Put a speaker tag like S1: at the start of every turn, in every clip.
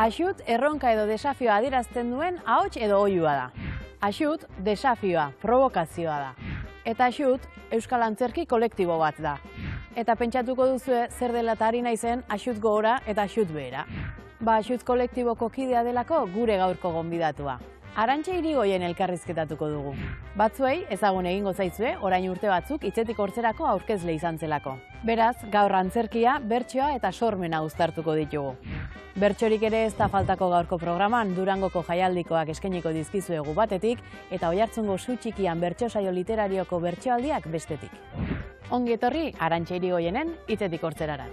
S1: Axut erronka edo desafioa adierazten duen ahots edo oihua da. Axut desafioa, provokazioa da. Eta axut euskal antzerki kolektibo bat da. Eta pentsatuko duzue zer dela eta ari naizen axut gora eta axut behera. Axut kolektiboko kidea delako gure gaurko gonbidatua. Arantxa Irigoyen elkarrizketatuko dugu. Batzuei ezagun egingo zaizue, orain urte batzuk hitzetik hortzerako aurkezle izan zelako. Beraz, gaur antzerkia, bertsoa eta sormena uztartuko ditugu. Bertsorik ere ez da faltako gaurko programan, Durangoko jaialdikoak eskainiko dizkizuegu batetik, eta Oiartzungo Su Txikian bertso saio literarioko bertsoaldiak bestetik. Ongi etorri Arantxa Irigoyenen hitzetik hortzerarat.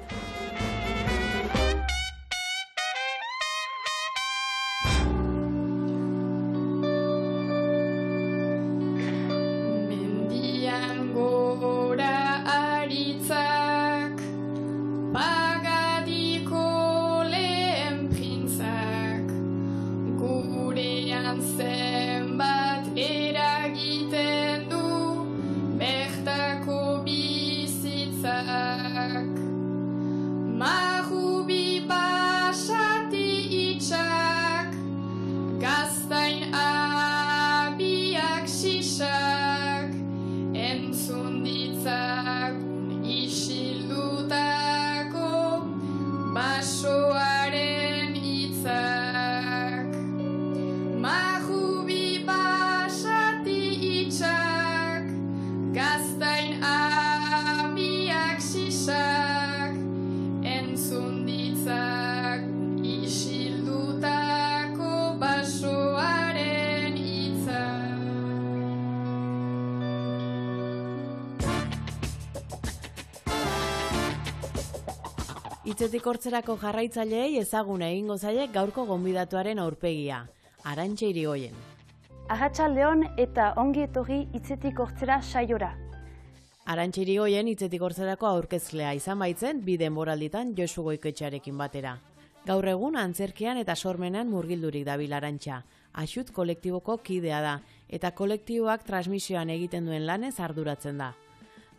S1: Hitzetik hortzerako jarraitzaileei ezagun egingo zaie gaurko gonbidatuaren aurpegia, Arantxa Irigoyen.
S2: Arratsaldeon eta ongi etorri Hitzetik hortzera saiora.
S1: Arantxa Irigoyen hitzetik hortzerako aurkezlea izan baitzen bi denboralditan Josu Goikoetxearekin batera. Gaur egun antzerkian eta sormenean murgildurik dabil Arantxa. Axut kolektiboko kidea da eta kolektiboak transmisioan egiten duen lanez arduratzen da.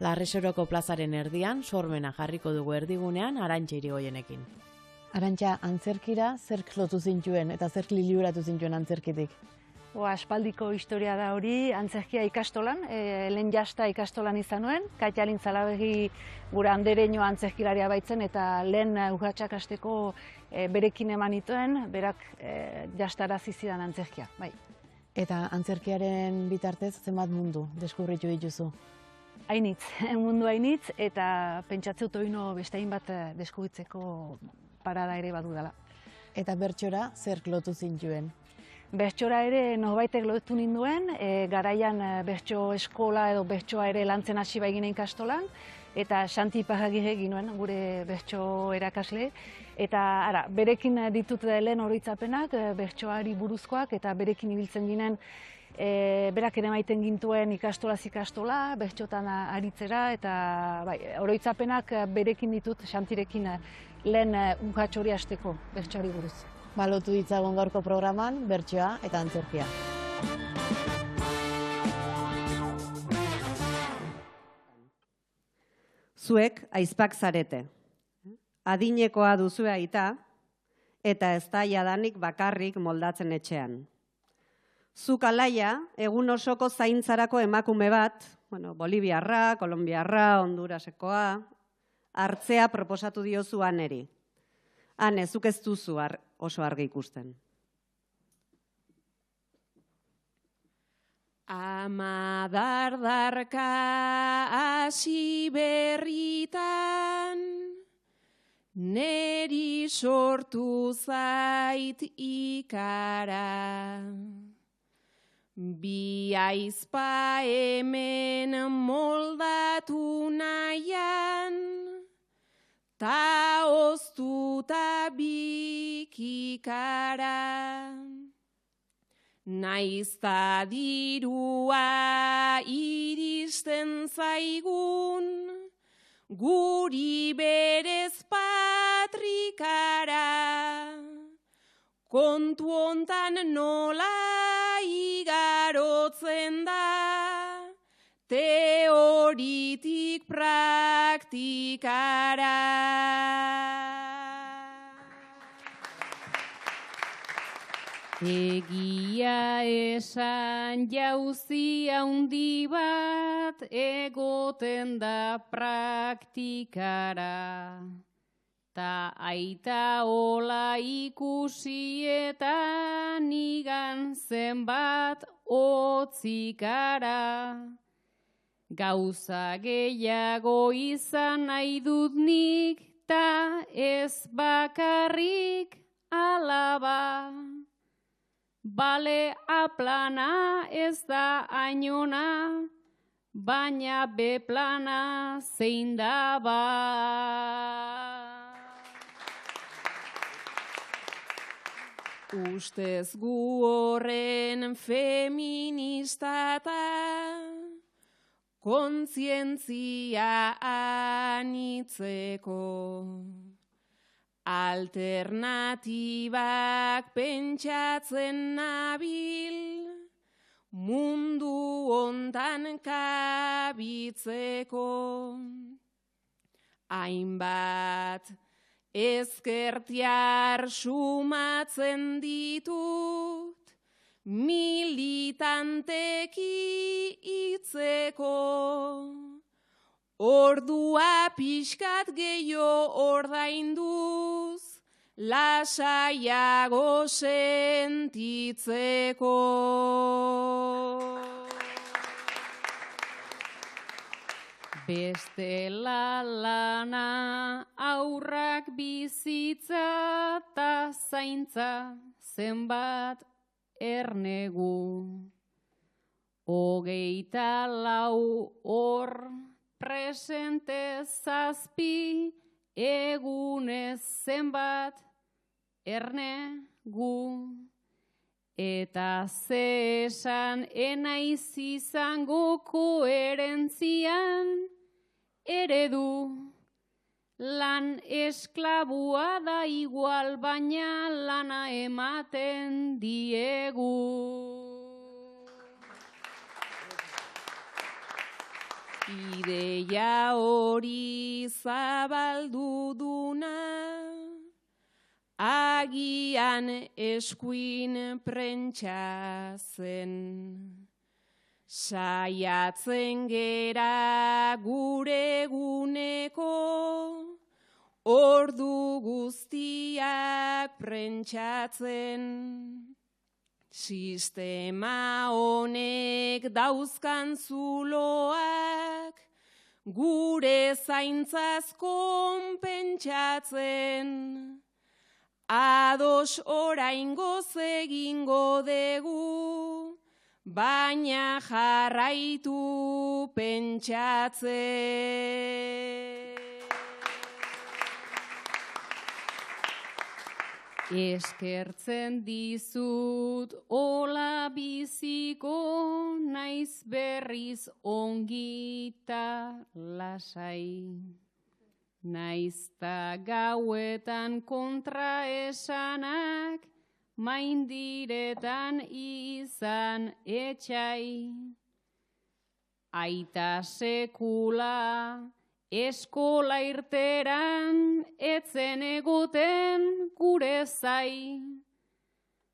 S1: Larresoroko plazaren erdian, sormena jarriko dugu erdigunean Arantxa Irigoyenekin. Arantxa, antzerkira zerk lotu zintuen eta zerk liburatu zintuen antzerkitik?
S2: Aspaldiko historia da hori, antzerkia ikastolan, lehen jasta ikastolan izan nuen, Katialin Zalabegi gura andereño antzerkilaria baitzen eta lehen urratsak hasteko berekin eman nituen, berak jastarazi zidan antzerkia, bai.
S1: Eta antzerkiaren bitartez zenbat mundu deskubritu dituzu?
S2: Hainitz, mundu hainitz, eta pentsatzeu toino bestein bat deskubritzeko parada ere badu dela.
S1: Eta bertsora zerk lotu zintuen?
S2: Bertsora ere norbaitek lotu ninduen, garaian bertso eskola edo bertsoa ere lantzen hasi baiginen ikastolan, eta Xanti Iparragirre ginuen gure bertso erakasle, eta berekin ditut lehen oroitzapenak, bertsoari buruzkoak, eta berekin ibiltzen ginen berak ere maiten gintuen ikastolaz ikastola, bertxotan aritzera, eta oroitzapenak berekin ditut Xantirekin lehen urrats hori hasteko bertsoari buruz.
S1: Balotu ditzagun gaurko programan, bertsoa eta antzerkia.
S3: Zuek aizpak zarete. Adinekoa duzue aita, eta ez da jadanik bakarrik moldatzen etxean. Zuk alaia, egun osoko zaintzarako emakume bat, Boliviarra, Kolombiarra, Hondurasekoa, hartzea proposatu diozu Aneri. Ane, zuk ez duzu oso argi ikusten.
S4: Ama dardarka hasi berritan, neri sortu zait ikara. Bi aizpa hemen moldatu nahian, ta oztuta bikikara. Naizta dirua iristen zaigun, guri berez patrikara. Kontu hontan nola igarotzen da, teoritik praktikara.
S5: Egia esan jauzi handi bat egoten da praktikara. Ta aita hola ikusi eta nigan zenbat hotzikara. Gauza gehiago izan nahi dut nik, ta ez bakarrik alaba. Bale A-plana ez da ainona, baina B-plana zein da ba.
S4: Ustez gu horren feminista eta kontzientzia anitzeko. Alternatibak pentsatzen nabil, mundu hontan kabitzeko. Hainbat ezkertiar sumatzen ditut, militanteki hitzeko. Ordua pixkat gehiago ordainduz, lasaiago sentitzeko.
S5: Bestela lana aurrak bizitza ta zaintza zenbat ernegu. 24 hor presente 7 egunez zenbat ernegu. Eta ze esan enaiz izango koherentzian eredu. Lan esklabua da igual, baina lana ematen diegu.
S4: Ideia hori zabaldu duna, agian eskuin prentsa zen. Saiatzen gera gure eguneko, ordu guztiak prentsatzen. Sistema honek dauzkan zuloak, gure zaintzaz konpentsatzen. Ados oraingoz egingo dugu, baina jarraitu pentsatzen.
S5: Eskertzen dizut hola biziko, naiz berriz ongita lasai. Naizta gauetan kontra esanak, maindiretan izan etxai. Aita sekula eskola irteran etzen egoten gure zai.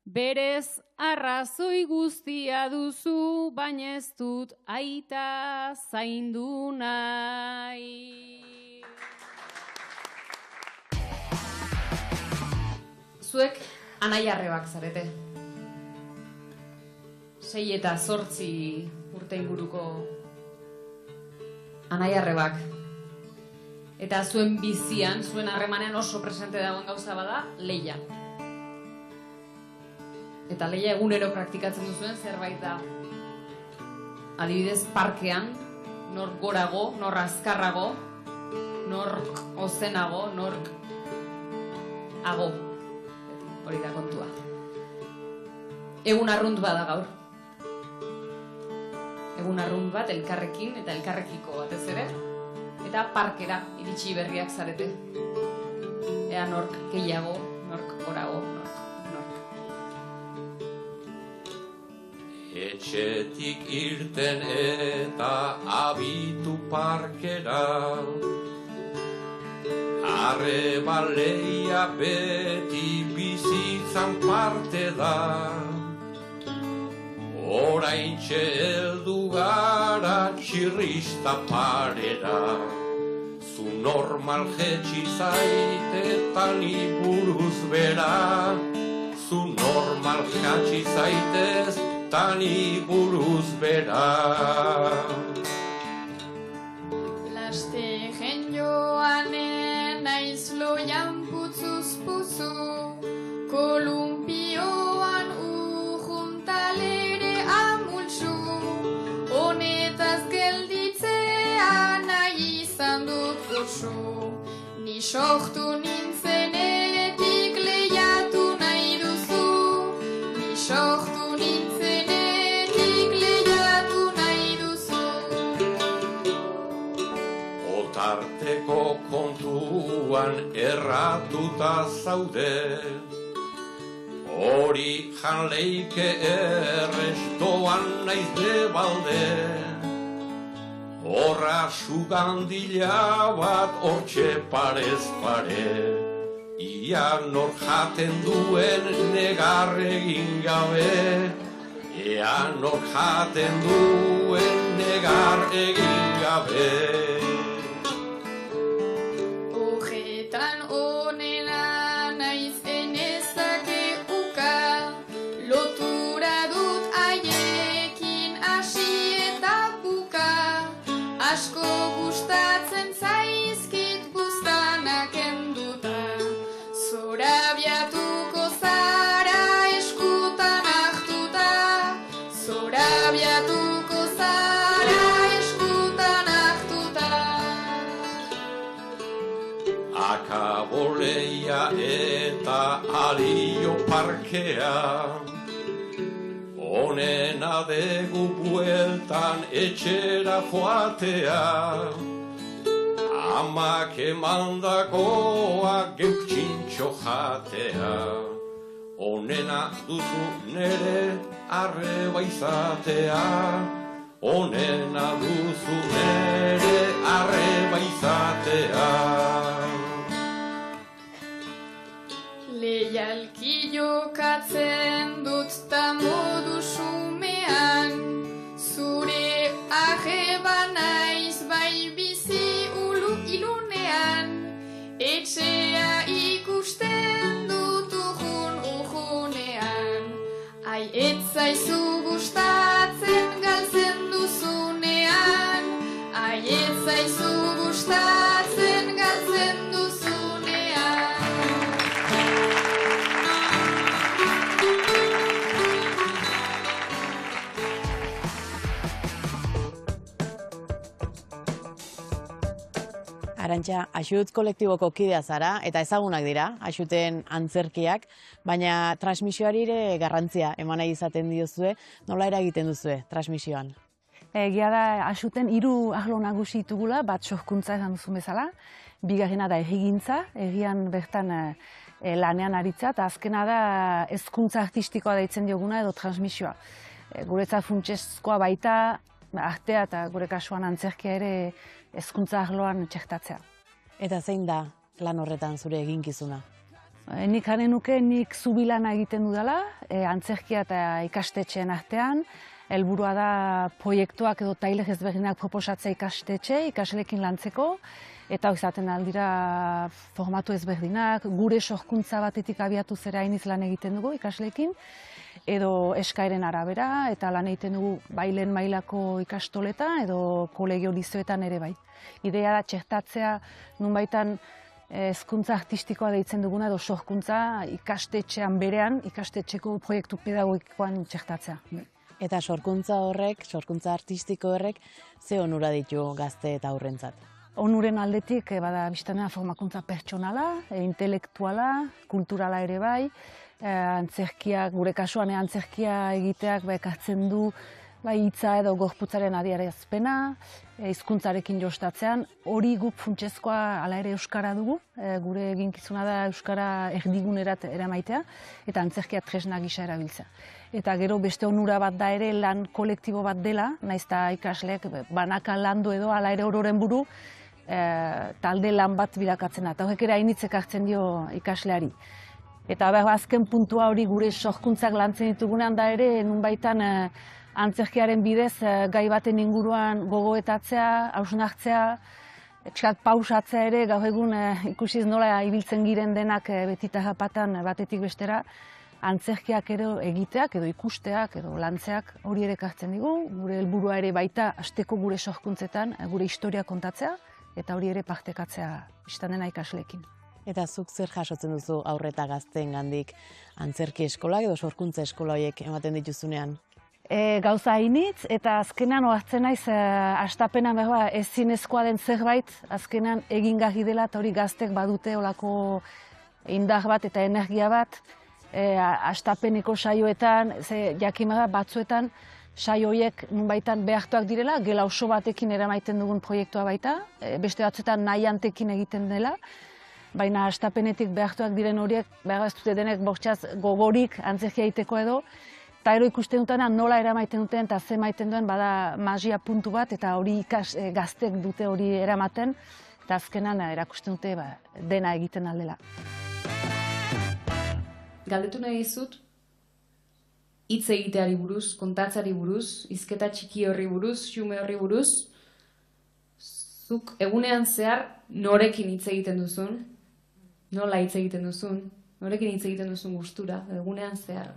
S5: Berez arrazoi guztia duzu, baina ez dut aita zaindu nahi. Zuek anaiarrebak zarete. 6 eta 8 urte inguruko anaiarrebak. Eta zuen bizian, zuen harremanean oso presente dagoen gauza bada, lehia. Eta lehia egunero praktikatzen duzuen zerbait da. Adibidez, parkean, nork gorago, nork azkarrago, nork ozenago, nork ago. Hori da kontua. Egun arrunt bada gaur. Egun arrunt bat elkarrekin eta elkarrekiko batez ere. Eta parkera iritsi berriak zarete. Ea nork gehiago, nork gorago, nork.
S6: Etxetik irten eta abitu parkera, arreba lehia beti bizitza izan parte da. Oraintxe heldu gara txirrista parera. Zu normal jetxi zaitetan iburuz bera. Zu normal jetxi zaitez tan iburuz bera.
S7: Lastegen joanen naiz loian putzuz puzu, kolumpioan ujuntalere amultsu, honetaz gelditzea nahi izan dut kursu, ni sortu nintzenetik lehiatu nahi duzu, ni sortu nintzenetik lehiatu nahi duzu.
S6: Otarteko kontuan erratuta zaude, hori janleike errestoan naiz debalde. Horra sugandila bat hortxe parez pare, ia nor jaten duen negar egin gabe, ia nor jaten duen negar egin gabe.
S7: Horretan onena naiz enezake uka, lotura dut haiekin hasi eta buka, asko gustatzen zaizkit buztanak enduta, zorabiatuko zara eskutan hartuta, zorabiatuko zara eskutan hartuta.
S6: Akaboleia eta alio parkea, onena degu bueltan etxera joatea. Amak emandakoa geuk txintxo jatea, onena duzu nere arreba izatea, onena duzu nere arreba izatea.
S7: Leialki jokatzen dut ta modu xumean, zure arreba naiz bai bizi ilunean, etxea ikusten dut ujunean, ai ez zaizu gustatzen galtzen duzunean, ai ez zaizu gustatzen galtzen duzunean.
S1: Arantxa, Axut kolektiboko kidea zara, eta ezagunak dira, Axuten antzerkiak, baina transmisioari ere garrantzia eman nahi izaten diozue, nola eragiten duzue transmisioan?
S2: Egia da, Axuten 3 arlo nagusi ditugula, bat sorkuntza esan duzu bezala, bigarrena da errigintza, egian bertan lanean aritza, eta azkena da hezkuntza artistikoa deitzen dioguna edo transmisioa. Guretzat funtsezkoa baita, artea eta gure kasuan antzerkia ere hezkuntza arloan txertatzea.
S1: Eta zein da lan horretan zure eginkizuna?
S2: Nik haren nuke, nik zubilana egiten dudala, antzerkia eta ikastetxeen artean, helburua da proiektuak edo tailer ezberdinak proposatzea ikasleekin lantzeko, eta izaten aldira formatu ezberdinak, gure sorkuntza batetik abiatu zera iniz lan egiten dugu ikasleekin, edo eskaeren arabera, eta lan egiten dugu bai lehen mailako ikastoleta edo kolegio lizeoetan ere bai. Idea da txertatzea nunbaitan hezkuntza artistikoa deitzen duguna edo sorkuntza ikastetxean berean, ikastetxeko proiektu pedagogikoan txertatzea.
S1: Eta sorkuntza artistiko horrek, ze onura ditu gazte eta aurrentzat?
S2: Onuren aldetik, bada biztanea formakuntza pertsonala, intelektuala, kulturala ere bai, antzerkiak, gure kasuan antzerkia egiteak ekartzen du hitza edo gorputzaren adierazpena, hizkuntzarekin jostatzean, hori guk funtsezkoa hala ere euskara dugu, gure eginkizuna da euskara erdigunerat eramaitea, eta antzerkia tresna gisa erabiltzea. Eta gero beste onura bat da ere lan kolektibo bat dela, naiz eta ikasleek banaka landu edo hala ere ororen buru, talde lan bat bilakatzen da, eta horrek ere hainitzek hartzen dio ikasleari. Eta azken puntua hori gure sorkuntzak lantzen ditugunean da ere, nunbaitan antzerkiaren bidez gai baten inguruan gogoetatzea, hausnartzea, pixkat pausatzea ere, gaur egun ikusiz nola ibiltzen giren denak betita japatan batetik bestera, antzerkiak edo egiteak, edo ikusteak, edo lantzeak hori ere ekartzen digu, gure helburua ere baita asteko gure sorkuntzetan, gure historia kontatzea, eta hori ere partekatzea bistan dena ikasleekin.
S1: Eta zuk zer jasotzen duzu aurreta gazteen gandik antzerki eskolak edo sorkuntza eskola horiek ematen dituzunean?
S2: Gauza hainitz, eta azkenan ohartzen naiz hastapenan ezinezkoa den zerbait, azkenan egingarri dela, eta hori gaztek badute olako indar bat eta energia bat, hastapeneko saioetan, jakimada batzuetan, saio horiek nunbaitan behartuak direla, gela oso batekin eramaiten dugun proiektua baita, beste batzuetan nahiantekin egiten dela, baina hastapenetik behartuak diren horiek, behar ez dute denek bortxaz gogorik antzerkia egiteko edo, eta ero ikusten dutena nola eramaiten duten eta ze maiten duen bada magia puntu bat, eta hori gaztek dute hori eramaten, eta azkenan erakusten dute dena egiten aldela.
S5: Galdetu nahi dizut, hitz egiteari buruz, kontatzari buruz, hizketa txiki horri buruz, xume horri buruz, zuk egunean zehar norekin hitz egiten duzun, nola hitz egiten duzun, norekin hitz egiten duzun gustura, egunean zehar.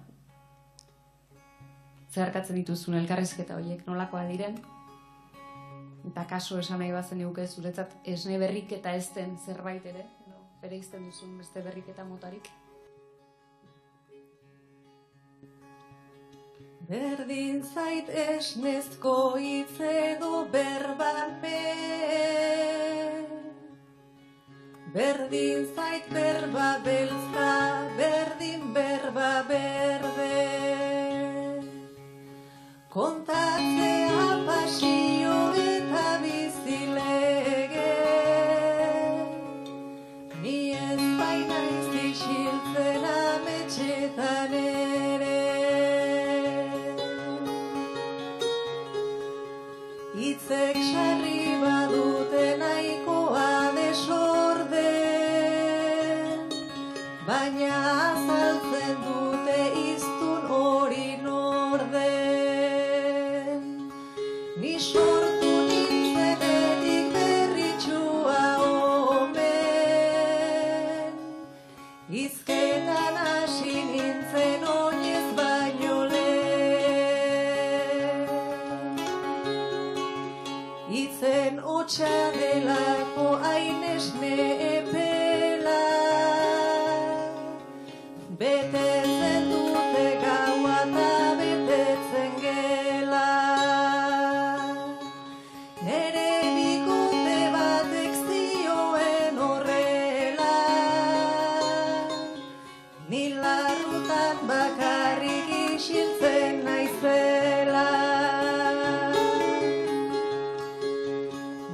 S5: Zeharkatzen dituzun elkarrizketa horiek, nolakoa diren, eta kaso esan nahi bazen duke zuretzat esne berrik eta ez den zerbait ere, bere izten duzun beste berrik eta motarik.
S8: Berdin zait esnezko hitz edo berbarme, berdin zait berba beltza, berdin berba berde, kontatzea pasio eta bizilege, ni ez baina izixiltzen ametxetan ere. Hitzek sarri badute nahikoa desorden, baina azaltzen dute iztun hori norden. Ni sortu nintzenetik berritxua omen, hizketan hasi nintzen oinez baino itzen hotxa delako hain esne epela, betetzen dute gaua eta betetzen gela. Nere bikote batek zioen horrela, ni larrutan bakarrik isiltzen naizela.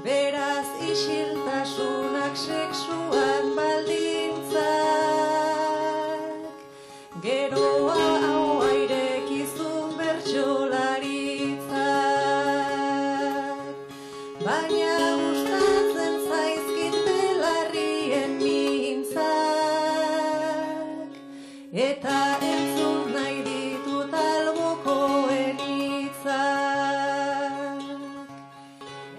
S8: Beraz isiltasunak sexuan baldintzak, geroa hau airekizun bertsolaritzak, baina gustatzen zaizkit belarrien mintzak, eta entzun nahi ditut albokoen hitzak.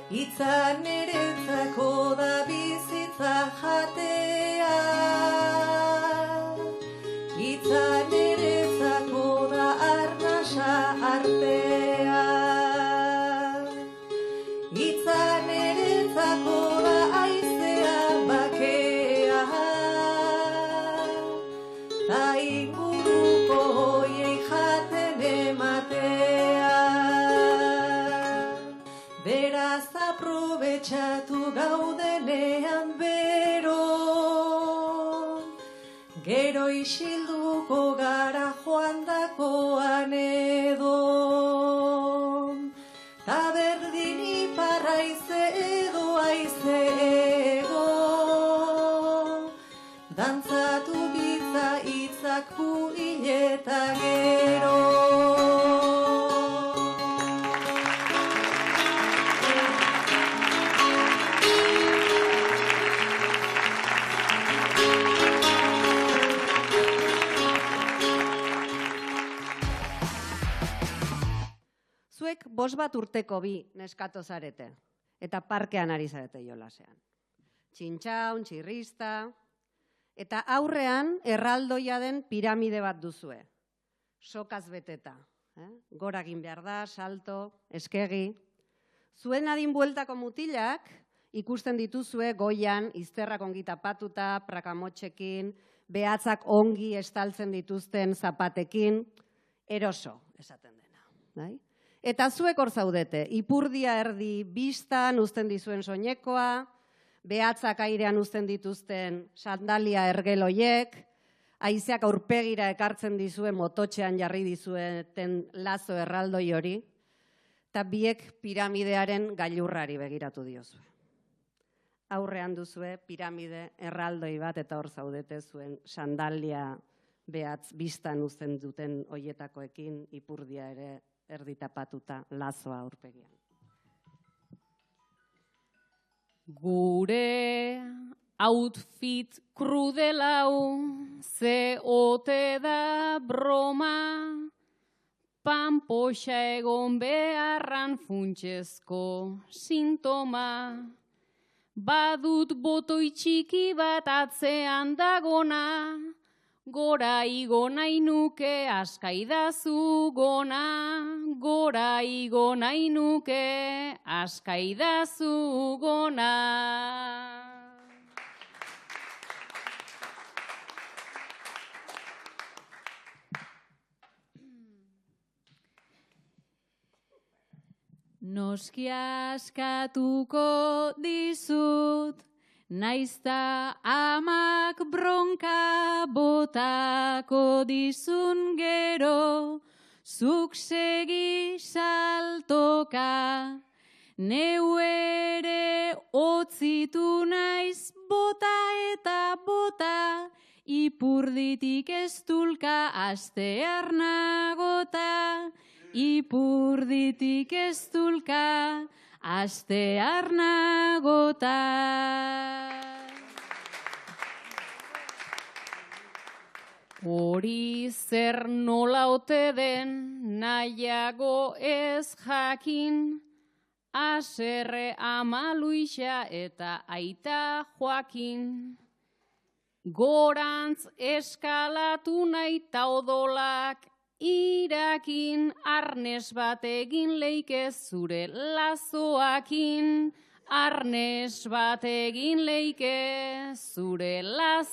S8: Itzan eretzako da bizitza jatea, itzan eretzako da arnasa artea, itzan eretzako da aizea bakea, ta inguruko hoiei jaten ematea. Beraz aprobetxatu gaudenean bero, gero isilduko gara joandakoan edo, ta berdin iparraize edo aize ego, dantzatu bitza hitzak eta gero.
S3: Zuek 5 urteko bi neskato zarete, eta parkean ari zarete jolasean. Txintxaun, txirrista, eta aurrean erraldoia den piramide bat duzue. Sokaz beteta. Gora egin behar da, salto, eskegi. Zuen adin bueltako mutilak ikusten dituzue goian, izterrak ongi tapatuta, prakamotxekin, behatzak ongi estaltzen dituzten zapatekin, eroso, esaten dena. Eta zuek hor zaudete, ipurdia erdi bistan uzten dizuen soinekoa, behatzak airean uzten dituzten sandalia ergeloiek, haizeak aurpegira ekartzen dizuen mototxean jarri dizueten lazo erraldoi hori, eta biek piramidearen gailurrari begiratu diozue. Aurrean duzue piramide erraldoi bat eta hor zaudete zuen sandalia behatz bistan uzten duten hoietakoekin, ipurdia ere erditapatuta lazoa aurpegian.
S4: Gure outfit krudelau, ze ote da broma, panpoxa egon beharran funtsezko sintoma. Badut botoi txiki bat atzean dagona, gora igo nahi nuke askaidazu gona, gora igo nahi nuke askaidazu gona. Noski askatuko dizut, naizta amak bronka botako dizun gero, zuk segi saltoka, neu ere otzitu naiz bota eta bota, ipurditik ez-tulka astear nagota, ipurditik ez-tulka astear nagota. Hori zer nola ote den nahiago ez jakin, Aserre ama Luisa eta aita Joakin. Gorantz eskalatu nahi ta odolak irakin, arnes bat egin leike zure lazoakin, arnes bat egin leike zure lazoakin.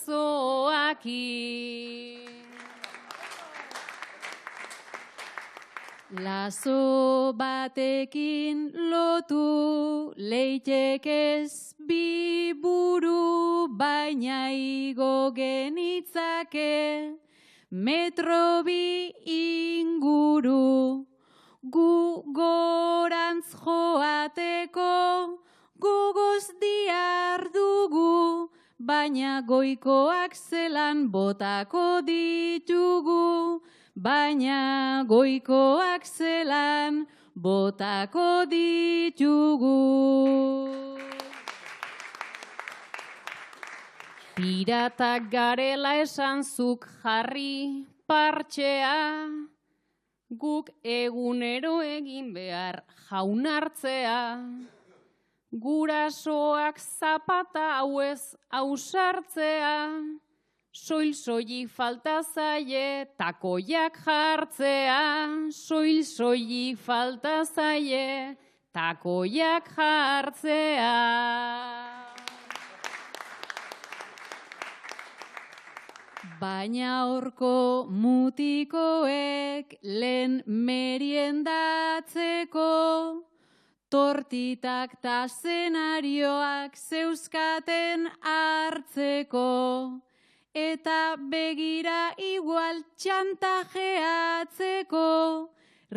S4: Lazo batekin lotu leitekez bi buru, baina igo genitzake metro bi inguru. Gu gorantz joateko gogoz diardugu, baina goikoak zelan botako ditugu, baina goikoak zelan botako ditugu. Piratak garela esan zuk jarri partxea, guk egunero egin behar jaunartzea. Gurasoak zapata hauez ausartzea, soil-soilik falta zaie takoiak jartzea, soil-soilik falta zaie takoiak jartzea. Baina horko mutikoek lehen meriendatzeko, tortitak ta zenarioak zeuzkaten hartzeko, eta begira igual txantajeatzeko,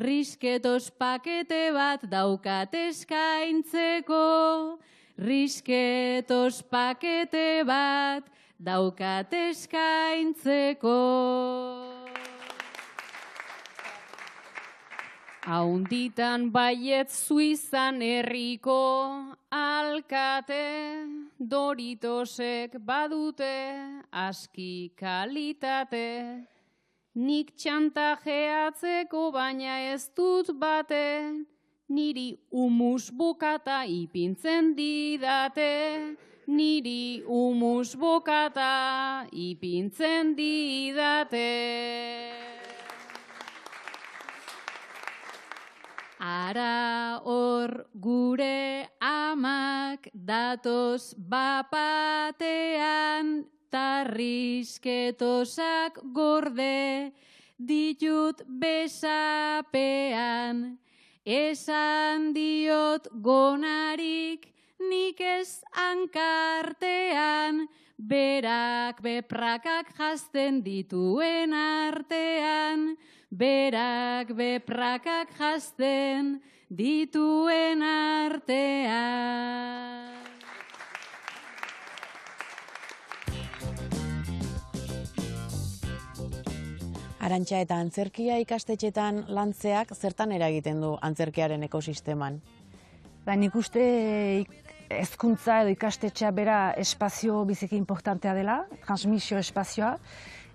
S4: risketos pakete bat daukat eskaintzeko, risketos pakete bat daukat eskaintzeko. Haunditan baiet Suizan herriko alkate, Doritosek badute aski kalitate. nik txantajeatzeko baina ez dut bate, niri humus bokata ipintzen didate, niri humus bokata ipintzen didate. Ara hor gure amak datoz bapatean, tarrisketosak gorde ditut besapean. Esan diot gonarik nik ez hankartean, berak beprakak jazten dituen artean, berak beprakak jazten dituen artean.
S1: Arantxa eta antzerkia ikastetxetan lantzeak zertan eragiten du antzerkiaren ekosisteman?
S2: Nik uste hezkuntza edo ikastetxea bera espazio biziki importantea dela, transmisio espazioa,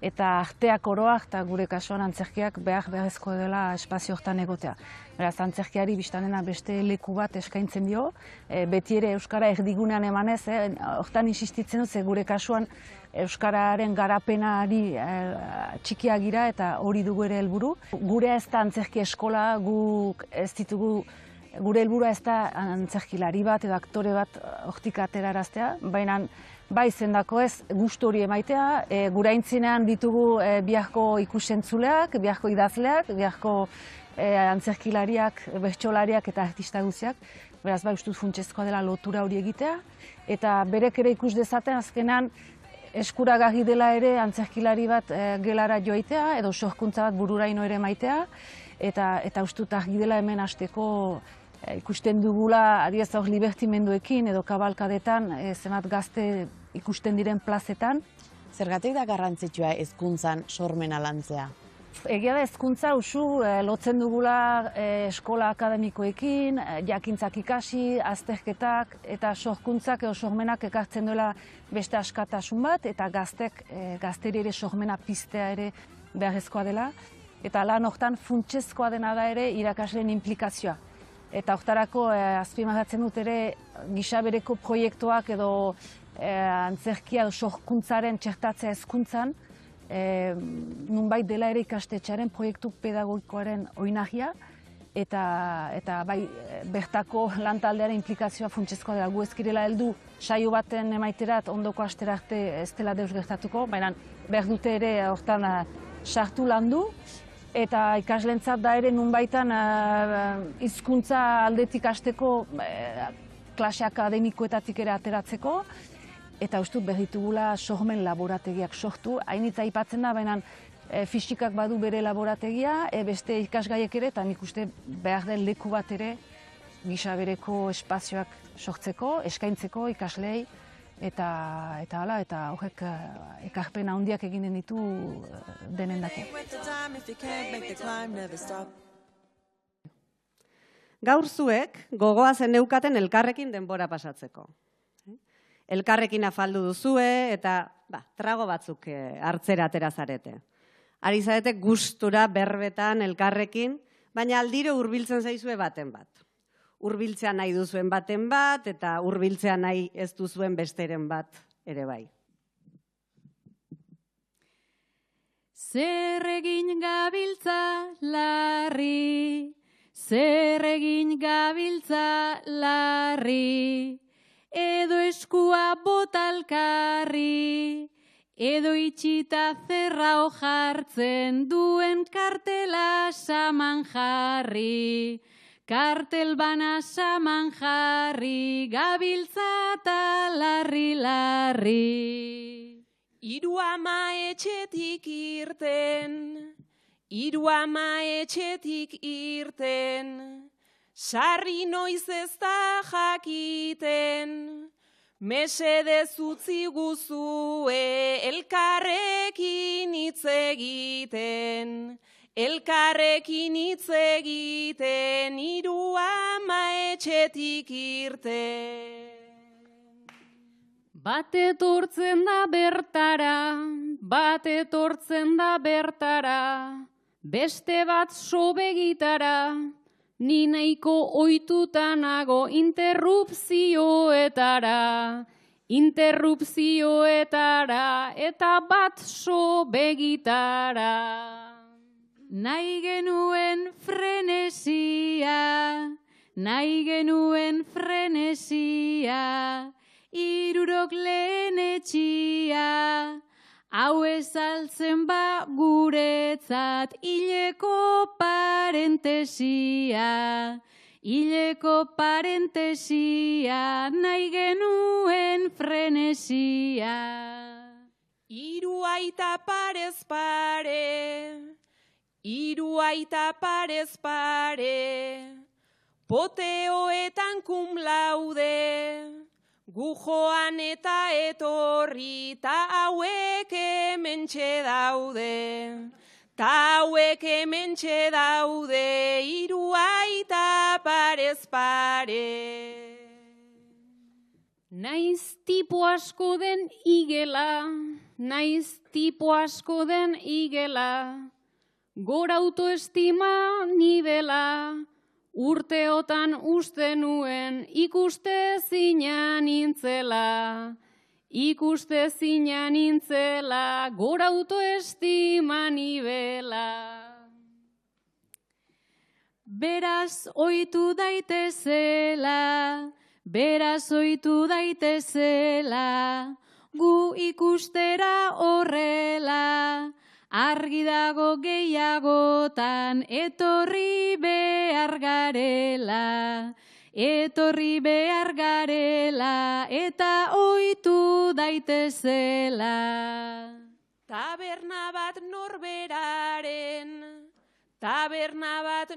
S2: eta arteak oroak eta gure kasuan antzerkiak beharrezko dela espazio hortan egotea. Beraz, antzerkiari biztanena beste leku bat eskaintzen dio, beti ere Euskara erdigunean emanez, hortan insistitzen dut, gure kasuan Euskararen garapenari txikiak gira eta hori dugu ere helburu. Gure ez da antzerki eskola, guk ez ditugu, gure helburua ez da antzerkilari bat edo aktore bat hortik ateraraztea, baina bai zendako ez gustu hori emaitea, gure aintzinean ditugu biharko ikusentzuleak, biharko idazleak, biharko antzerkilariak, bertsolariak eta artista guztiak, beraz bai ustut funtsezkoa dela lotura hori egitea, eta berek ere ikus dezaten azkenan eskuragarri dela ere antzerkilari bat gelara joitea edo sorkuntza bat bururaino ere maitea, eta ustut argi dela hemen hasteko ikusten dugula, adibidez hor libertimenduekin edo kabalkadetan, zenbat gazte ikusten diren plazetan.
S1: Zergatik da garrantzitsua hezkuntzan sormena lantzea?
S2: Egia da hezkuntza usu lotzen dugula eskola akademikoekin, jakintzak ikasi, azterketak eta sorkuntzak edo sormenak ekartzen duela beste askatasun bat, eta gazteri ere sormena piztea ere beharrezkoa dela. Eta lan hortan funtsezkoa dena da ere irakasleen implikazioa. Eta hortarako azpimarratzen dut ere gisa bereko proiektuak edo antzerkia edo sorkuntzaren txertatzea hezkuntzan, nunbait dela ere ikastetxearen proiektu pedagogikoaren oinarria, eta bai bertako lantaldearen implikazioa funtsezkoa dela. Gu ezkirela heldu saio baten emaiterat ondoko astera arte ez dela deus gertatuko, baina behar dute ere hortan sartu landu, eta ikaslentzat da ere nunbaitan hizkuntza aldetik hasteko klase akademikoetatik ere ateratzeko, eta ustut behitugula sormen laborategiak sortu. Hainitza aipatzen da, baina fisikak badu bere laborategia, beste ikasgaiek ere, eta nik uste behar den leku bat ere gisa bereko espazioak sortzeko, eskaintzeko ikaslei, eta horrek ekarpen handiak eginen ditu denendako.
S3: Gaur zuek gogoa zeneukaten elkarrekin denbora pasatzeko. Elkarrekin afaldu duzue eta trago batzuk hartzera atera zarete. Ari zarete gustura berbetan elkarrekin, baina aldiro hurbiltzen zaizue baten bat. Hurbiltzea nahi duzuen baten bat eta hurbiltzea nahi ez duzuen besteren bat ere bai.
S4: Zer egin gabiltza larri, zer egin gabiltza larri, edo eskua botalkarri, edo itxita zerrao jartzen duen kartela saman jarri. Kartel bana saman jarri, gabiltza eta larri.
S9: Hiru ama etxetik irten, sarri noiz ez da jakiten, mesedez utzi guzue elkarrekin hitz egiten. Elkarrekin hitz egiten, hiru ama etxetik irten.
S4: Bat etortzen da bertara, beste bat sobegitara, ni nahiko ohituta nago interrupzioetara, eta bat sobegitara. Nahi genuen frenesia, irurok lehen etxia, hau ezaltzen ba guretzat hileko parentesia, nahi genuen frenesia.
S9: Hiru aita parez pare, poteoetan cum laude, gu joan eta etorri, ta hauek hementxe daude, hiru aita parez pare.
S4: Naiz tipo asko den igela, gora autoestima nibela, urteotan uste nuen ikuste zina nintzela, gora autoestima nibela. Beraz oitu daitezela, gu ikustera horrela, argi dago gehiagotan etorri behar garela, eta oitu daitezela.
S9: Taberna bat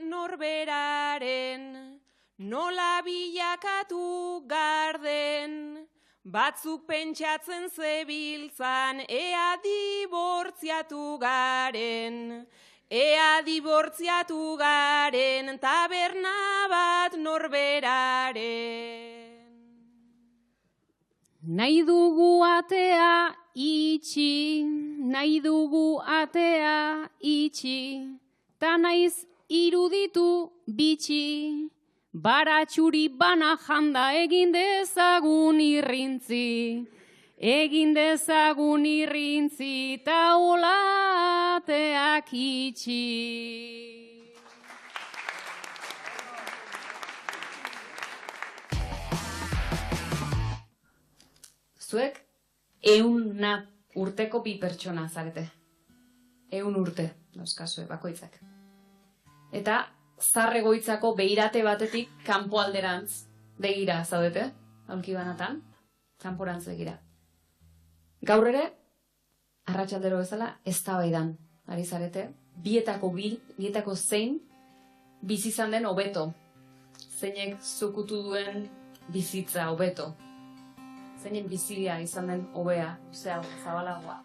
S9: norberaren, nola bilakatu garden, batzuk pentsatzen zebiltzan, ea dibortziatu garen, taberna bat norberaren.
S4: Nahi dugu atea itxi, ta naiz iruditu bitxi, baratxuri bana janda egin dezagun irrintzi, ta olateak itxi.
S5: Zuek 100 urteko bi pertsona zarete. 100 urte, dauzkazue bakoitzak. Eta Zarregoitzako beirate batetik kanpoalderantz begira zaudete, aulki banatan, kanporantz begira. Gaur ere, arratsaldero bezala, eztabaidan ari zarete, bietako zein bizi izan den hobeto. Zeinek zukutu duen bizitza hobeto. Zeinen bizia izan den hobea, zabalagoa.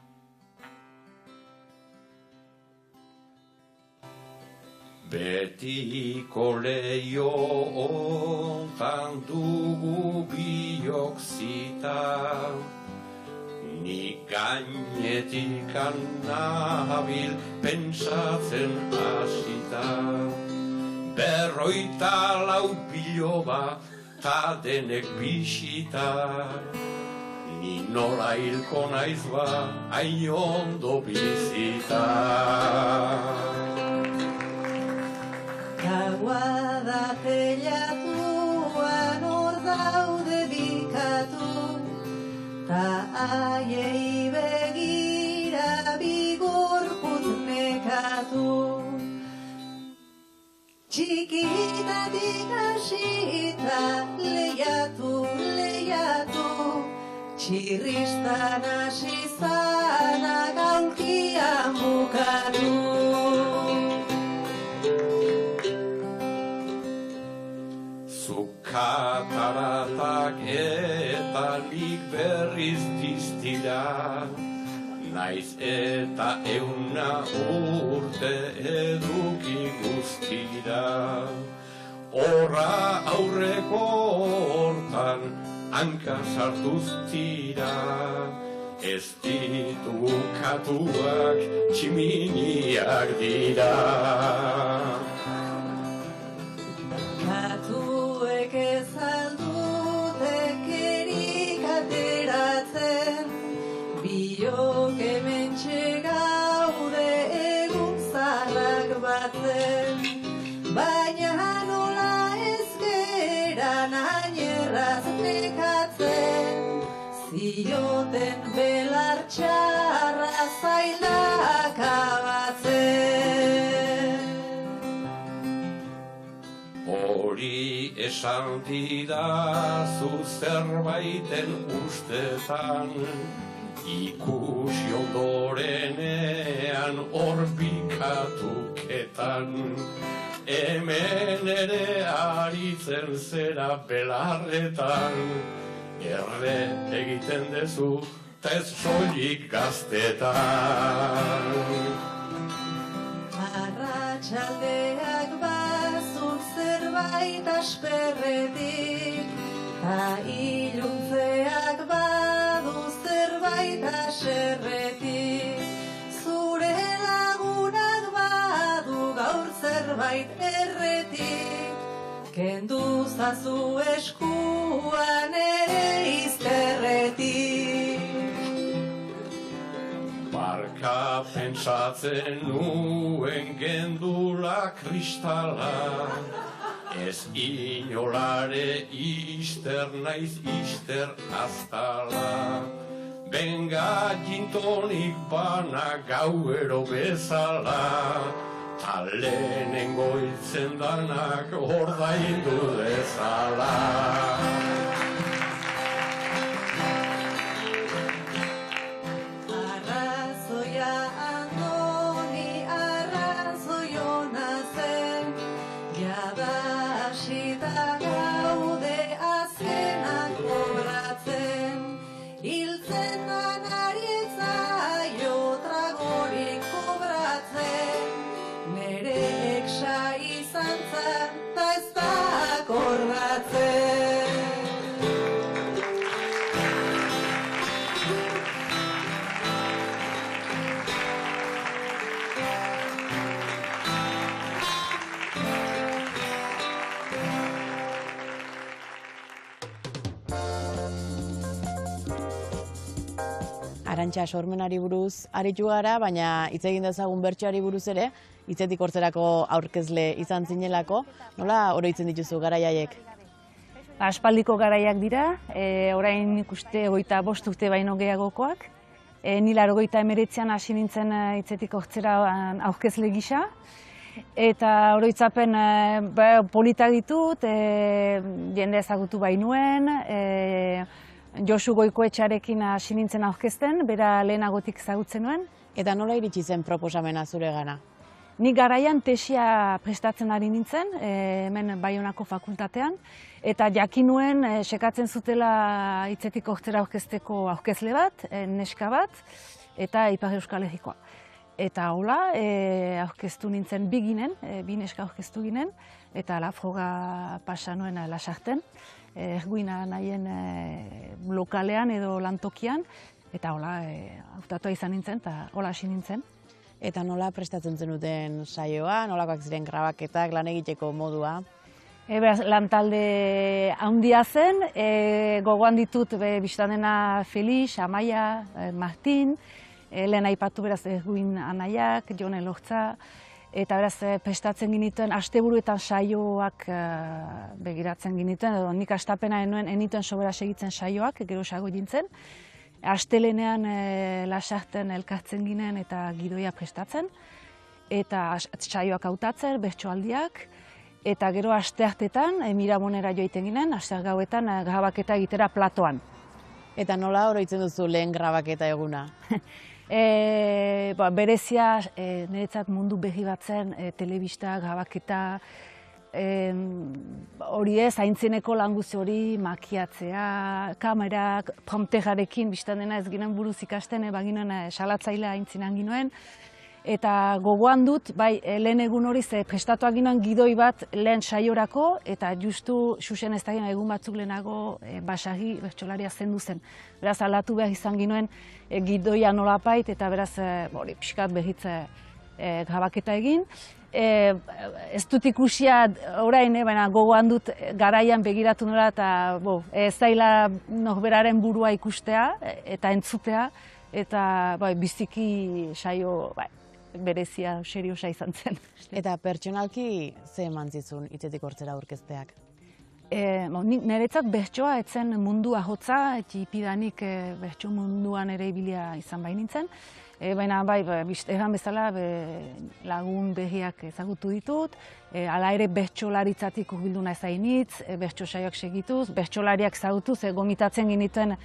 S6: Betiko leio ontan dugu biok zita, ni gainetik nabil pentsatzen hasita. 54 biloba ta denek bisita, ni nola hilko naiz ba hain ondo bizita.
S8: Gaua da telatuan hor daude bikatu, ta haiei begira bigorputz nekatu. Txikitatik hasita lehiatu, txirristan hasi zanak aulkian bukatu.
S6: Kataratak eta nik berriz diztira, naiz eta 100 urte eduki guztira. Horra aurreko hortan hanka sartuz tira, ez ditugu katuak tximiniak dira.
S8: Katuek ez aldute kerik ateratzen, biok hementxe gaude egun zaharrak batzen, baina nola ez geran ainerraz nekatzen, zioten belar txarra zailak abatzen.
S6: Hori esan didazu zerbaiten ustetan, ikusi ondorenean orbikatuketan, hemen ere aritzen zera belarretan, erre egiten dezu, ta ez soilik gaztetan.
S8: Arratsaldeak bazun zerbait asperretik, ta iluntzeak badu zerbait aserretik, zure lagunak badu gaur zerbait erretik, kendu zazu eskuan ere izterretik.
S6: Barka pentsatzen nuen gendula kristala, ez inolare ister naiz ister aztala. Benga gintonik bana gauero bezala, ta lehenengo hiltzen danak ordaindu dezala.
S1: Arantxa sormenari buruz aritu gara, baina hitz egin dezagun bertsoari buruz ere, hitzetik hortzerako aurkezle izan zinelako, nola oroitzen dituzu garaiaiek?
S2: Aspaldiko garaiak dira, orain ikuste 25 urte baino gehiagokoak. Ni 89an hasi nintzen hitzetik hortzera aurkezle gisa, eta oroitzapen politak ditut, jende ezagutu bainuen, Josu Goikoetxearekin hasi nintzen aurkezten, bera lehenagotik ezagutzen nuen.
S1: Eta nola iritsi zen proposamena zuregana?
S2: Ni garaian tesia prestatzen ari nintzen, hemen Baionako fakultatean, eta jakin nuen sekatzen zutela hitzetik hortzera aurkezteko aurkezle bat, neska bat, eta Ipar Euskal Herrikoa. Eta hola, aurkeztu nintzen bi neska aurkeztu ginen, eta la froga pasa nuen Lasarten, erguina nahien lokalean edo lantokian, eta hola, hautatua izan nintzen, eta hola hasi nintzen.
S1: Eta nola prestatzen zenuten saioa, nolakoak ziren grabaketak, lan egiteko modua?
S2: Lantalde handia zen, gogoan ditut bistan dena Felix, Amaia, Martin, lehen aipatu beraz erguin anaiak, Jon Elortza, eta beraz prestatzen ginituen, asteburuetan saioak begiratzen ginituen, edo nik astapena enituen sobera segitzen saioak, gero sago jintzen. Astelenean Lasarten elkartzen ginen eta gidoia prestatzen, eta saioak hautatzen, bertsoaldiak, eta gero asteartetan Miramonera joiten ginen, astear gauetan grabaketa egitera platoan.
S1: Eta nola oroitzen duzu lehen grabaketa eguna?
S2: Berezia, niretzat mundu berri bat zen, telebista, grabaketa, hori ez, haintzeneko lan guzti hori, makiatzea, kamerak, prompterarekin, biztan dena ez ginen buruz ikasten, baginen salatzailea haintzinan ginoen, eta gogoan dut, bai, lehen egun hori ze prestatuak ginoen gidoi bat lehen saiorako, eta justu Xuxen ez da egun batzuk lehenago Basagi bertsolaria zendu zen. Beraz, aldatu behar izan ginoen gidoia nolapait, eta beraz, pixkat behitz grabaketa egin. Ez dut ikusia orain, baina gogoan dut garaian begiratu nola, eta ez zaila norberaren burua ikustea eta entzutea, eta biziki saio berezia, seriosa izan zen.
S1: Eta pertsonalki ze eman zizun Hitzetik Hortzera aurkezteak?
S2: Niretzat bertsoa etzen mundua hotza, txipidanik bertso munduan ere ibilia izan bainintzen. Baina egan bezala lagun berriak ezagutu ditut, hala ere bertsolaritzatik hurbildu naiz hainitz, bertso saioak segituz, bertsolariak ezagutuz, gomitatzen ginituen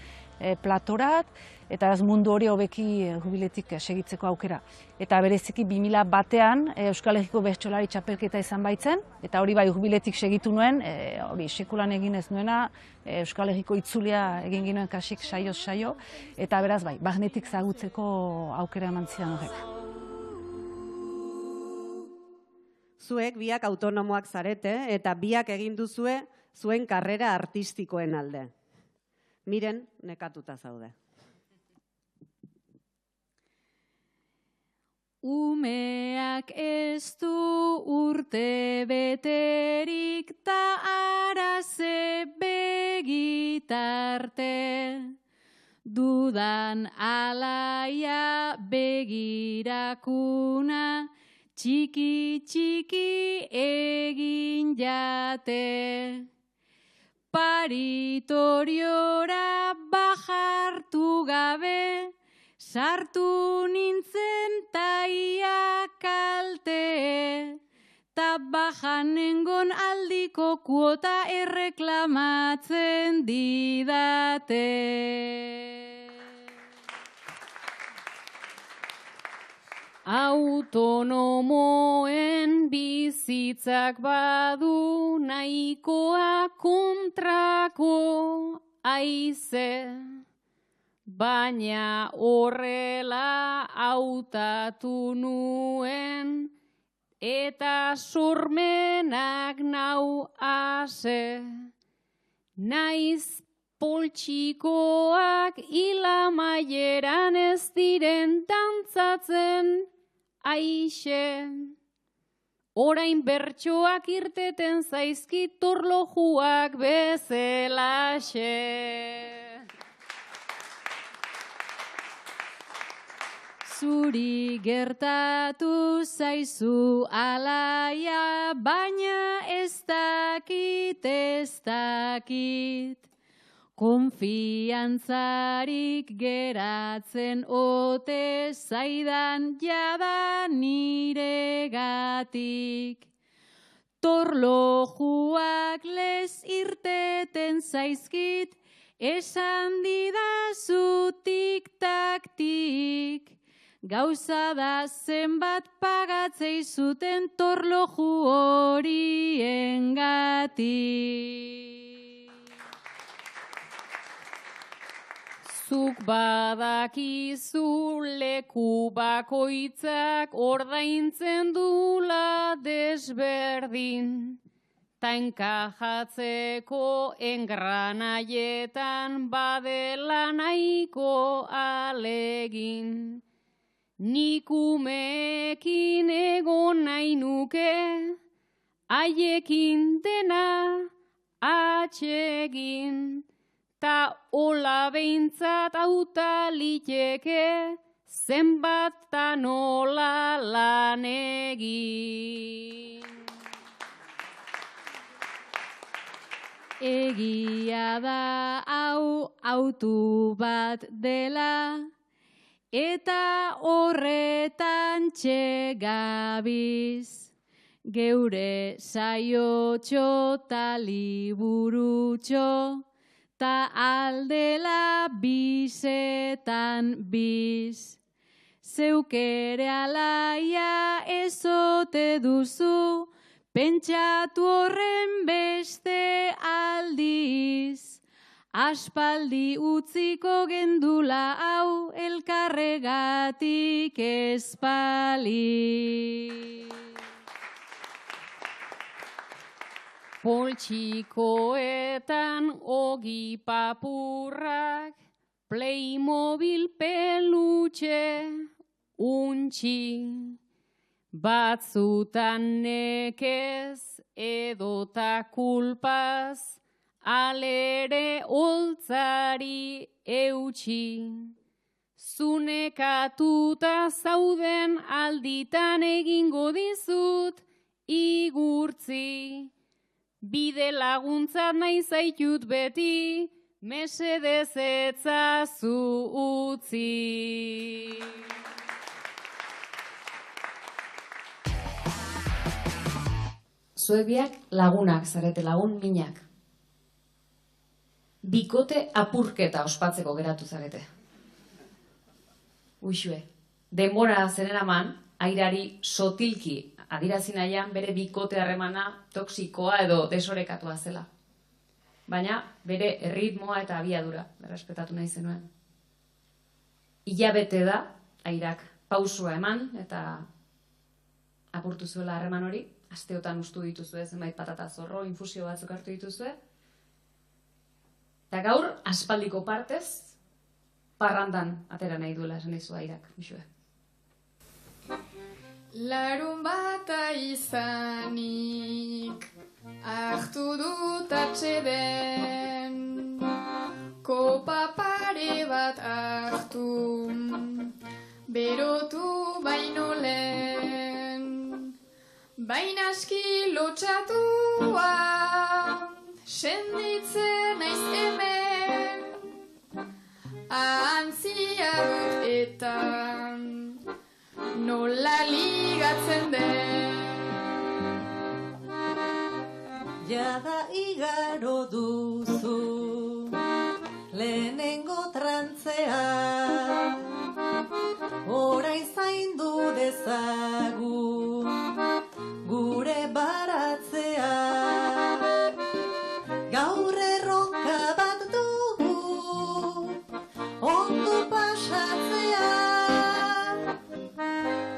S2: platorat, eta mundu hori hobeki jubiletik segitzeko aukera. Eta bereziki 2001-ean Euskal Herriko bertsolari txapelketa izan baitzen, eta hori jubiletik segitu nuen, hori sekulan egin ez nuena, Euskal Herriko itzulia egin ginoen kasik saioz saio, eta beraz barnetik zagutzeko aukera eman zidan horrek.
S3: Zuek biak autonomoak zarete, eta biak egin duzue zuen karrera artistikoen alde. Miren, nekatuta zaude.
S4: Umeak ez du urte beterik ta araze begitarte, dudan alaia begirakuna, txiki egin jate. Paritoriora bajartu gabe, sartu nintzen taia kalte, ta bajanengon aldiko kuota erreklamatzen didate. Autonomoen bizitzak badu nahikoa kontrako aize, baina horrela hautatu nuen eta sormenak nau ase. Naiz poltsikoak hilamaieran ez diren dantzatzen aixe. Orain bertsoak irteten zaizkit torlojuak bezelaxe. Zuri gertatu zaizu alaia, baina ez dakit. Konfiantzarik geratzen ote zaidan jada niregatik. Torlojuak lez irteten zaizkit, esan didazu tik-tak-tik. Gauza da zenbat pagatzei zuten torloju horiengatik. Zuk badakizu leku bakoitzak ordaintzen dula desberdin, ta enkajatzeko engranaietan badela nahiko alegin. Nik umeekin egon nahi nuke, haiekin dena atsegin. Ta hola behintzat auta liteke, zenbat ta nola lan egin. Egia da hau autu bat dela, eta horretan txegabiz. Geure saiotxo ta liburutxo, ta aldela bizetan biz. Zeukere alaia ezote duzu, pentsatu horren beste aldiz. aspaldi utziko gendula hau elkarregatik espali.
S9: Poltsikoetan ogi papurrak, Playmobil pelutxe untxi, batzutan nekez edota kulpaz, alere holtzari eutxi. Zunekatuta zauden alditan egingo dizut igurtzi. Bide laguntza nahi zaitut beti, mesedez etzazu utzi.
S5: Zuek biak lagunak zarete, lagun minak. Bikote apurketa ospatzeko geratu zarete. Uixue, denbora zeneraman, airari sotilki adirazi nahian bere bikote harremana toksikoa edo desorekatua zela. Baina bere erritmoa eta abiadura errespetatu nahi zenuen. Hilabete da, airak pausua eman eta apurtu zuela harreman hori, asteotan ustu dituzue, zenbait patata zorro, infusio batzuk hartu dituzue. Eta gaur, aspaldiko partez, parrandan atera nahi duela esan dizu airak, uxue.
S7: Larun bata izanik, hartu dut atxeden, kopa pare bat hartu, berotu baino lehen, baina aski lotxatua, senditzen naiz hemen, ahantzia dut eta nola ligatzen den.
S8: Jada igaro duzu lehenengo trantzea, orain zaindu dezagu gure baratzea. Gaur erronka bat dugu ondo pasatzea,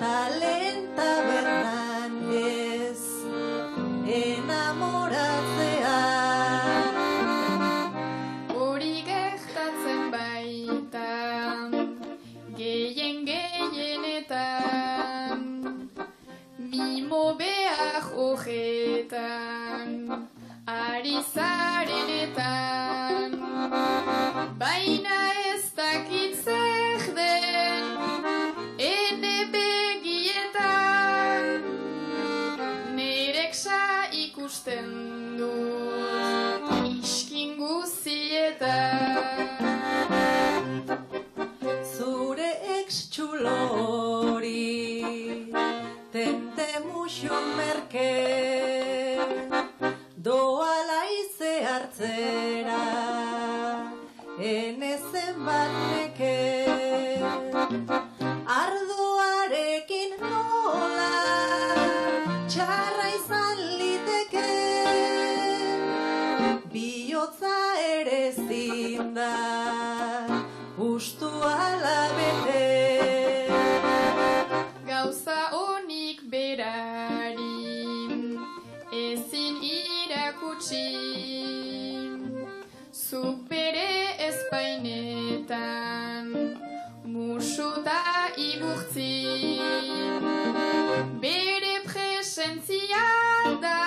S8: talenta berdan ez enamoratzea.
S7: Hori gertatzen baita gehienetan, mimo behar hojetan, ari zarenetan, baina ez dakit zer den ene begietan, nereksa ikusten dut iskin guzietan.
S8: Zure ex-txulori tente muxun merke, doa laize hartzera enezen bat neke. Ardoarekin nola txarra izan liteke, bihotza ere ezin da ustu ala bete.
S7: Gauza honik berari ezin irakutsi, zuk bere espainetan musuta igurtzi. Bere presentzia da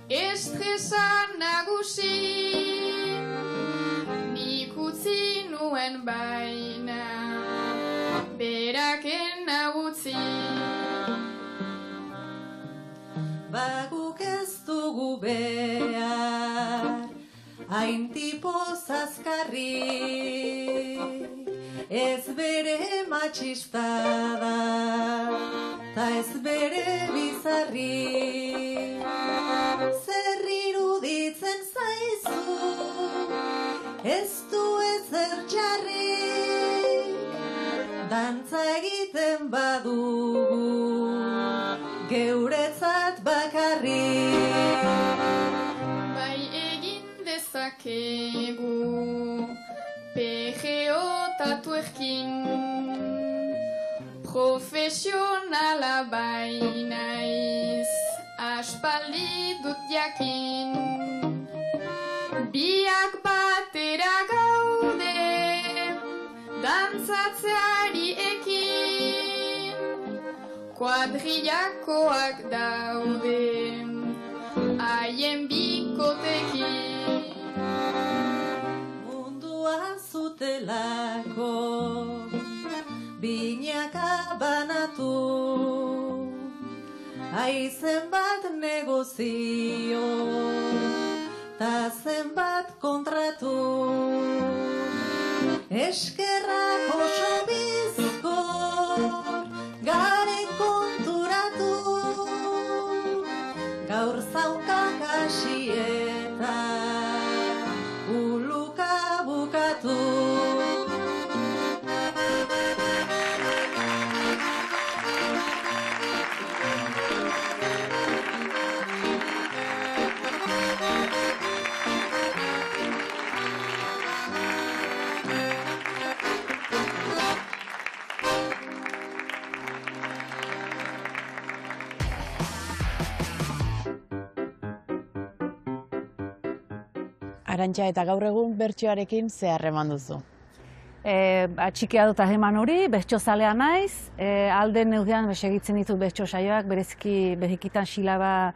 S7: estresa nagusi, nik utzi nuen baina beraken nagutzi.
S8: Baguk ez dugu behar hain tipo zazkarrik, ez bere matxista da, ta ez bere bizarrik. Zer iruditzen zaizu, ez du ezer txarrik, dantza egiten badugu geuretzat bakarrik.
S7: Bai egin dezakegu PGO tatuerkin. Profesionala bainaiz, aspaldi dut jakin. Biak batera gaude, dantzatzeari ekin. Kuadrillakoak daude, haien bikotekin.
S8: Mundua zutelako binaka banatu, aizen bat negozio, ta zenbat kontratu. Eskerrak oso bizkor, garen konturatu, gaur zaukak hasi eta uluka bukatu.
S1: Arantxa, eta gaur egun bertsioarekin ze harreman duzu?
S2: Txikia dut harreman hori, bertsozalea naiz, alden neurrian segitzen ditut bertso saioak, bereziki berrikitan silaba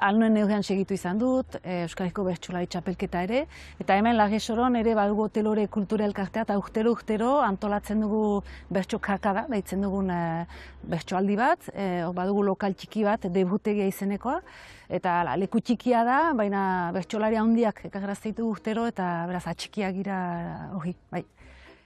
S2: alnuen neurrian segitu izan dut, Euskal Herriko bertsolari txapelketa ere, eta hemen Larresoron ere badugu Hotelore Kultura Elkartea, eta urtero antolatzen dugu bertso kakada, deitzen dugun bertsoaldi bat, badugu lokal txiki bat, debutegia izenekoa, eta leku txikia da, baina bertsolari handiak ekarrazte ditugu urtero, eta beraz atxikiak gira hori, bai.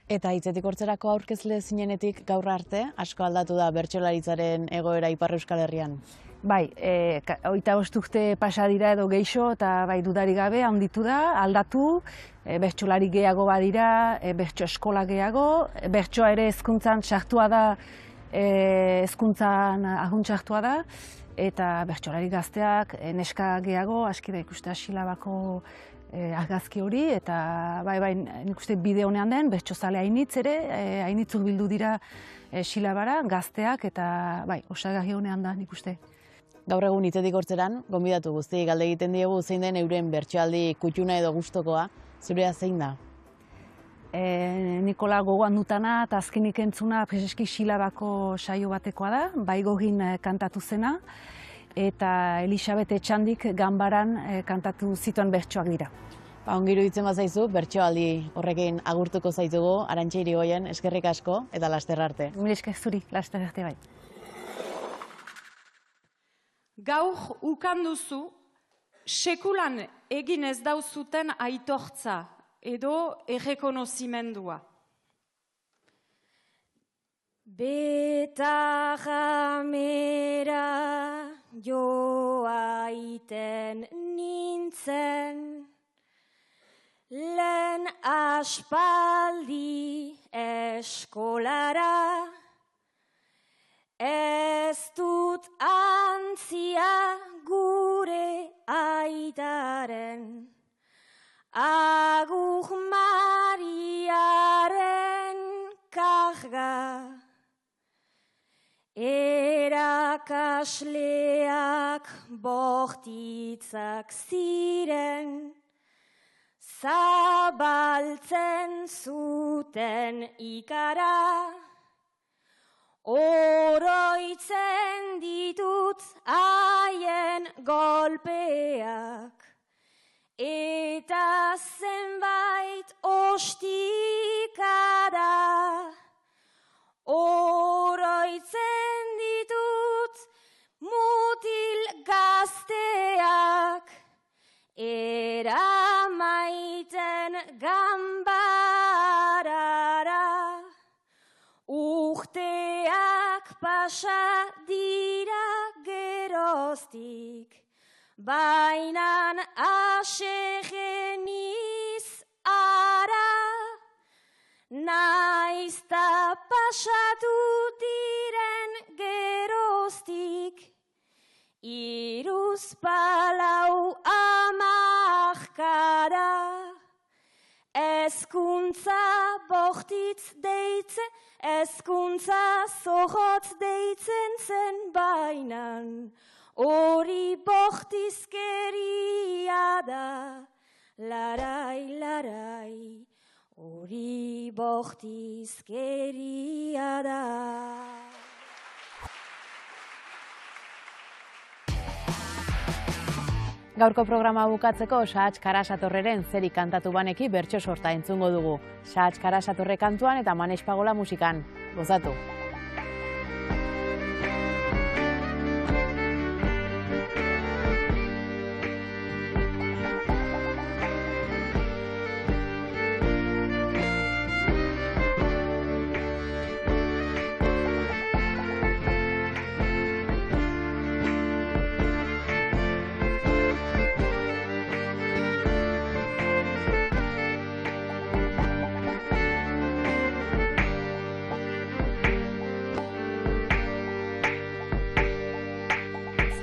S1: Eta Hitzetik Hortzerako aurkezle zinenetik gaur arte, asko aldatu da bertsolaritzaren egoera Ipar Euskal Herrian.
S2: Bai, 25 urte pasa dira edo geixo, eta bai dudari gabe handitu da, aldatu, bertsolari gehiago badira, bertso eskola gehiago, bertsoa ere hezkuntzan sartua da, hezkuntzan ahunt sartua da, eta bertsolari gazteak, neska gehiago, aski da ikuste silabako argazki hori, eta bai, nik uste bide honean den, bertsozale hainitz ere, hainitzuk bildu dira silabara, gazteak, eta bai, osagarri honean da nik uste.
S1: Gaur egun Hitzetik Hortzeran, gonbidatu guztiei galde egiten diegu zein den euren bertsoaldi kutxuna edo gustokoa, zurea zein da?
S2: Nikola gogoan dutana eta azkenik entzuna prezeski silabako saio batekoa da, Baigogin kantatu zena, eta Elisabet Etxandik ganbaran kantatu zituen bertsoak dira.
S1: Ongi iruditzen bazaizu, bertsoaldi horrekin agurtuko zaitugu, Arantxa Irigoyen, eskerrik asko eta laster arte.
S2: Mila esker zuri, laster arte bai.
S10: Gaur ukan duzu, sekulan egin ez dauzuten aitortza edo errekonozimendua. Betagamera joaiten nintzen, lehen aspaldi eskolara, ez dut antzia gure aitaren, agur Mariaren karga. Erakasleak bortitzak ziren, zabaltzen zuten ikara, oroitzen ditut haien golpeak, eta zenbait ostikara, oroitzen ditut mutil gazteak, eramaiten ganbarara. Urteak pasa dira geroztik, bainan asegeniz ara, naizta pasatu diren geroztik, iruzpalau amarkada. Hezkuntza bortitz deitze, hezkuntza zohotz deitzen zen bainan. Hori bortizkeria da, larai, larai, hori bortizkeria da.
S1: Gaurko programa bukatzeko Sahatz Karasatorreren Zeri kantatu baneki bertso sorta entzungo dugu. Sahatz Karasatorre kantuan eta Manes Pagola musikan. Gozatu!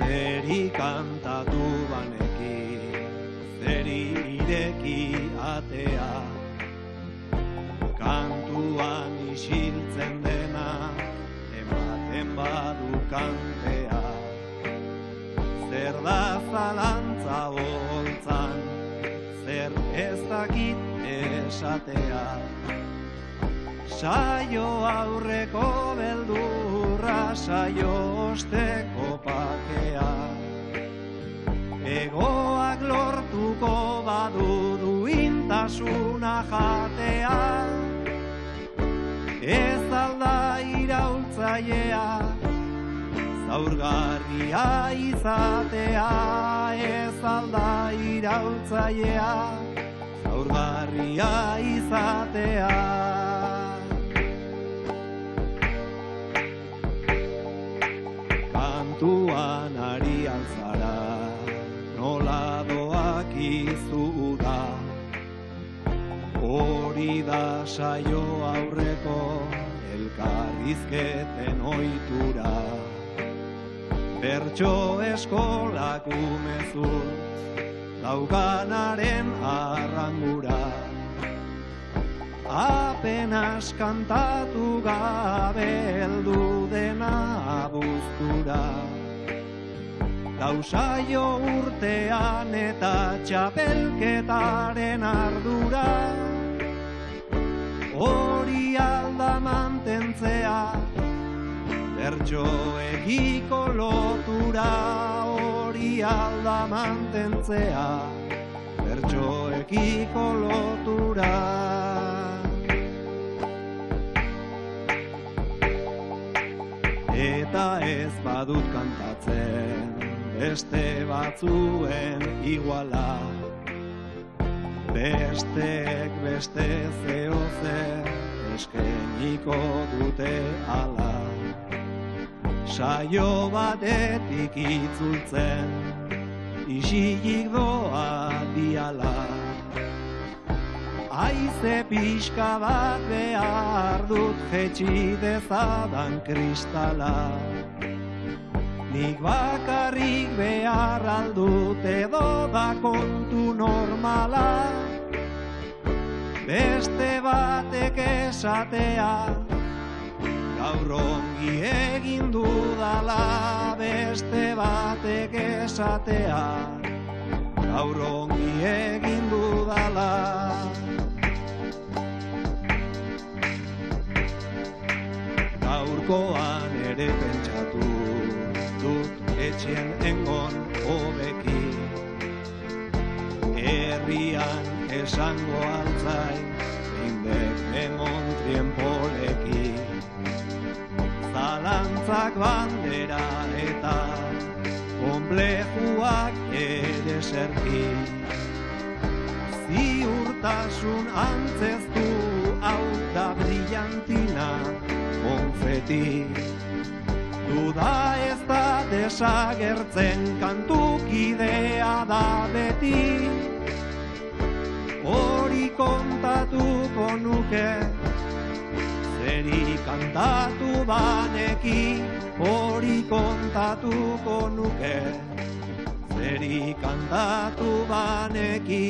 S11: Zeri kantatu baneki, zeri ireki atea, kantuan isiltzen dena, ematen badu kantea. Zer da zalantza holtzan, zer ez dakit esatea. Saio aurreko beldurra, saio osteko pakea. Egoak lortuko badu duintasuna jatea. Ez alda iraultzailea, zaurgarria izatea. Ez alda iraultzailea, zaurgarria izatea. Kantuan ari alzara, nola doak izu da. Hori da saio aurreko elkarrizketen ohitura. Bertso eskolak umezur, daukanaren arrangura. Apenas kantatu gabe heldu dena abuztura. Dausaio urtean eta txapelketaren ardura. Hori alda mantentzea, bertsoekiko lotura. Hori alda mantentzea, bertsoekiko lotura. Eta ez badut kantatzen, beste batzuen iguala. Besteek beste zehozer eskeniko dute ala. Saio batetik itzultzen, isilik doa diala. Haize pixka bat behar dut jetxi dezadan kristala. Nik bakarrik behar aldut edo da kontu normala. Beste batek esatea, gaur ongi egin dudala. Beste batek esatea, gaur ongi egin dudala. Gaurkoan ere pentsatu dut etxean engon hobeki. Herrian esango altzai, beindek emontrien poleki. Zalantzak bandera eta konplejuak ere serki. Ziurtasun antzeztu hau da brillantina konfeti. Duda ez da desagertzen, kantukidea da beti. Hori kontatuko nuke, zeri kantatu baneki. Hori kontatuko nuke, zeri kantatu baneki.